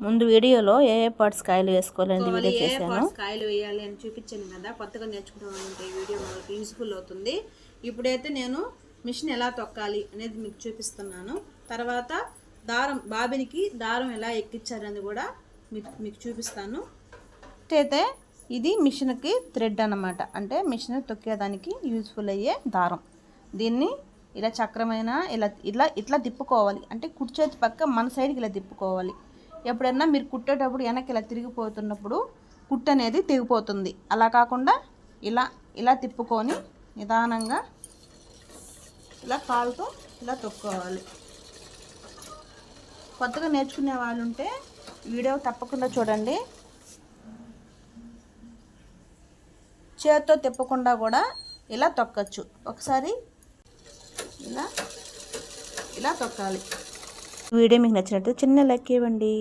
ముందు వీడియోలో ఏ పార్ట్స్ కాయలు వేసుకోవాలని వీడియో చేశాను. కాయలు వేయాలి అని చూపించాను కదా, కొత్తగా నేర్చుకుంటామంటే వీడియో మనకు యూజ్ఫుల్ అవుతుంది. ఇప్పుడైతే నేను మిషన్ ఎలా తొక్కాలి అనేది మీకు చూపిస్తున్నాను. తర్వాత బాబినికి దారం ఎలా ఎక్కించారని కూడా మీకు చూపిస్తాను. అయితే ఇది మిషన్కి థ్రెడ్ అన్నమాట, అంటే మిషన్ తొక్కేదానికి యూజ్ఫుల్ అయ్యే దారం. దీన్ని ఇలా చక్రమైన ఇట్లా తిప్పుకోవాలి, అంటే కుడి చేతి పక్క మన సైడ్కి ఇలా తిప్పుకోవాలి. ఎప్పుడన్నా మీరు కుట్టేటప్పుడు వెనక్కి ఇలా తిరిగిపోతున్నప్పుడు కుట్టు అనేది తెగిపోతుంది. అలా కాకుండా ఇలా తిప్పుకొని నిదానంగా ఇలా కాలుతో ఇలా తొక్కోవాలి. కొత్తగా నేర్చుకునే వాళ్ళు ఉంటే వీడియో తప్పకుండా చూడండి. చేతితో తిప్పకుండా కూడా ఇలా తొక్కచ్చు. ఒకసారి ఇలా తొక్కాలి. వీడియో మీకు నచ్చినట్టు చిన్న లైక్ ఇవ్వండి.